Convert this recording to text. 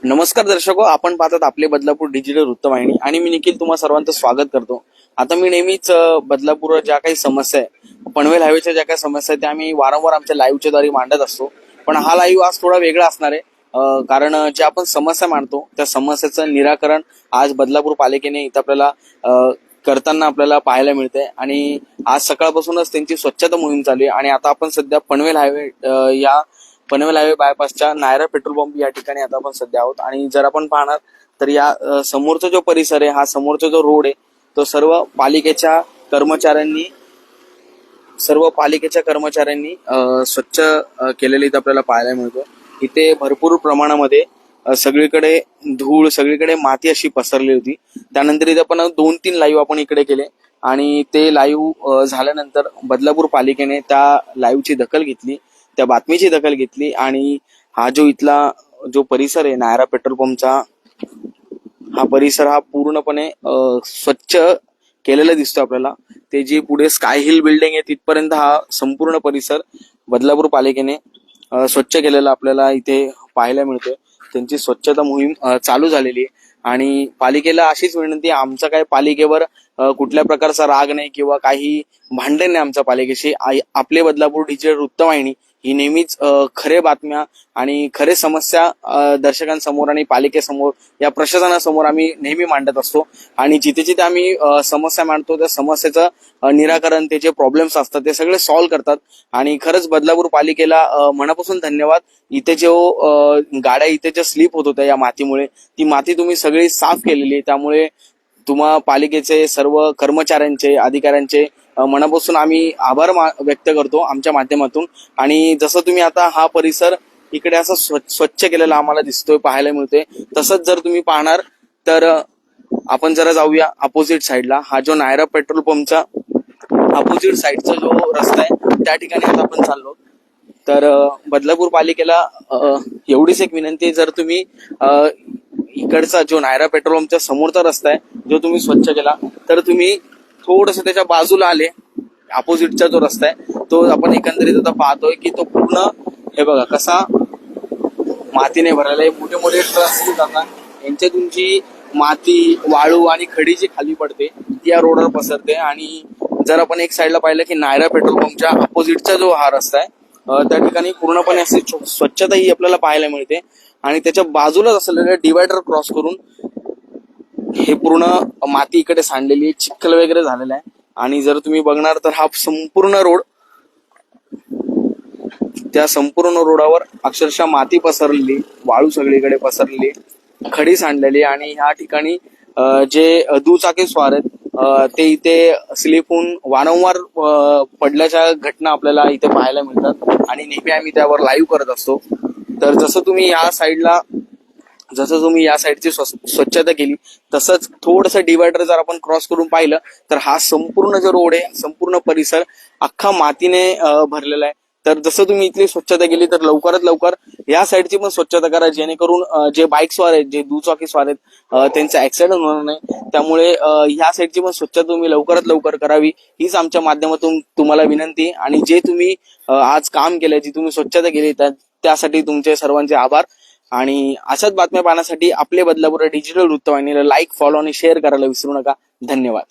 नमस्कार दर्शको, आपण पाहतात आपले बदलापूर डिजिटल वृत्तवाहिनी आणि मी निखिल तुम्हा सर्वांचं स्वागत करतो. आता मी नेहमीच बदलापूर ज्या काही समस्या आहे, पनवेल हायवेच्या ज्या काही समस्या आहेत त्या आम्ही वारंवार आमच्या लाईव्हच्या द्वारे मांडत असतो. पण हा लाईव्ह आज थोडा वेगळा असणार आहे, कारण जे आपण समस्या मांडतो त्या समस्याचं निराकरण आज बदलापूर पालिकेने इथं आपल्याला करताना आपल्याला पाहायला मिळते. आणि आज सकाळपासूनच त्यांची स्वच्छता मोहीम चालू आहे. आणि आता आपण सध्या पनवेल हायवे बायपासच्या नायरा पेट्रोल पंप या ठिकाणी आता आपण सध्या आहोत. आणि जर आपण पाहणार तर या समोरचा जो परिसर आहे, हा समोरचा जो रोड आहे, तो सर्व पालिकेच्या कर्मचाऱ्यांनी स्वच्छ केलेले इथं आपल्याला पाहायला मिळतो. इथे भरपूर प्रमाणामध्ये सगळीकडे धूळ, सगळीकडे माती अशी पसरली होती. त्यानंतर इथे आपण 2-3 लाईव्ह आपण इकडे केले आणि ते लाईव्ह झाल्यानंतर बदलापूर पालिकेने त्या लाईव्हची दखल घेतली, त्या बातमीची दखल घेतली. आणि हा जो इथला जो परिसर आहे नायरा पेट्रोल पंपचा, हा परिसर हा पूर्णपणे स्वच्छ केलेला दिसतो आपल्याला. ते जी पुढे स्काय हिल बिल्डिंग आहे तिथपर्यंत हा संपूर्ण परिसर बदलापूर पालिकेने स्वच्छ केलेला आपल्याला इथे पाहायला मिळतोय. त्यांची स्वच्छता मोहीम चालू झालेली आहे. आणि पालिकेला अशीच विनंती आहे, आमचा काय पालिकेवर कुठल्या प्रकारचा राग नाही किंवा काही भांडण नाही आमच्या पालिकेशी. आपले बदलापूर डिजिटल वृत्तवाहिनी ही नेहमीच खरे बातम्या आणि खरे समस्या दर्शकांसमोर आणि पालिकेसमोर, या प्रशासनासमोर आम्ही नेहमी मांडत असतो. आणि जिथे जिथे आम्ही समस्या मांडतो त्या समस्याचं निराकरण, ते जे प्रॉब्लेम्स असतात ते सगळे सॉल्व्ह करतात. आणि खरंच बदलापूर पालिकेला मनापासून धन्यवाद. इथे जो गाड्या इथे ज्या स्लिप होत होत्या या मातीमुळे, ती माती तुम्ही सगळी साफ केलेली आहे. त्यामुळे तुम्हा पालिकेचे सर्व कर्मचाऱ्यांचे, अधिकाऱ्यांचे मनापासून आम्ही आभार व्यक्त करतो आमच्या माध्यमातून. आणि जसं तुम्ही आता हा परिसर इकडे असा स्वच्छ केलेला आम्हाला दिसतोय, पाहायला मिळतोय, तसंच जर तुम्ही पाहणार तर आपण जरा जाऊया अपोजिट साईडला. हा जो नायरा पेट्रोल पंपचा अपोजिट साईडचा जो रस्ता आहे त्या ठिकाणी आता आपण चाललो. तर बदलापूर पालिकेला एवढीच एक विनंती आहे, जर तुम्ही इकडचा जो नायरा पेट्रोल पंपच्या समोरचा रस्ता आहे जो तुम्ही स्वच्छ केला, तर तुम्ही थोडस त्याच्या बाजूला आले, अपोजिटचा जो रस्ता आहे तो आपण एकंदरीत आता पाहतोय की तो पूर्ण, हे बघा कसा मातीने भरलेला आहे. मोठे मोठे ट्रक्स जातात, यांच्यातून जी माती, वाळू आणि खडी जी खाली पडते ती या रोडवर पसरते. आणि जर आपण एक साईडला पाहिलं की नायरा पेट्रोल पंपच्या अपोजिटचा जो हा रस्ता आहे त्या ठिकाणी पूर्णपणे अशी स्वच्छता ही आपल्याला पाहायला मिळते. आणि त्याच्या बाजूलाच असलेलं डिवायडर क्रॉस करून हे पूर्ण माती इकडे सांडलेली आहे, चिखल वगैरे झालेला आहे. आणि जर तुम्ही बघणार तर हा संपूर्ण रोड, त्या संपूर्ण रोडावर अक्षरशः माती पसरलेली, वाळू सगळीकडे पसरलेली, खडी सांडलेली. आणि ह्या ठिकाणी जे दुचाकी स्वार आहेत ते इथे स्लिप होऊन वारंवार पडल्याच्या घटना आपल्याला इथे पाहायला मिळतात. आणि नेहमी आम्ही त्यावर लाईव्ह करत असतो. तर जसं तुम्ही या साईडची स्वच्छता केली, तसंच थोडंसं डिवायडर जर आपण क्रॉस करून पाहिलं तर हा संपूर्ण जो रोड आहे, संपूर्ण परिसर अख्खा मातीने भरलेला आहे. तर जसं तुम्ही इथली स्वच्छता केली तर लवकरात लवकर या साईडची पण स्वच्छता करा, जेणेकरून जे बाईक स्वार आहेत, जे दुचाकी स्वार आहेत, त्यांचा ऍक्सिडेंट होणार नाही. त्यामुळे ह्या साईडची पण स्वच्छता तुम्ही लवकरात लवकर करावी, हीच आमच्या माध्यमातून तुम्हाला विनंती. आणि जे तुम्ही आज काम केलंय, जी तुम्ही स्वच्छता केली त्यासाठी तुमचे सर्वांचे आभार. आणि अशाच बातम्या पाहण्यासाठी आपले बदलापूर डिजिटल वृत्तवाहिनीला लाईक, फॉलो आणि शेअर करायला विसरू नका. धन्यवाद.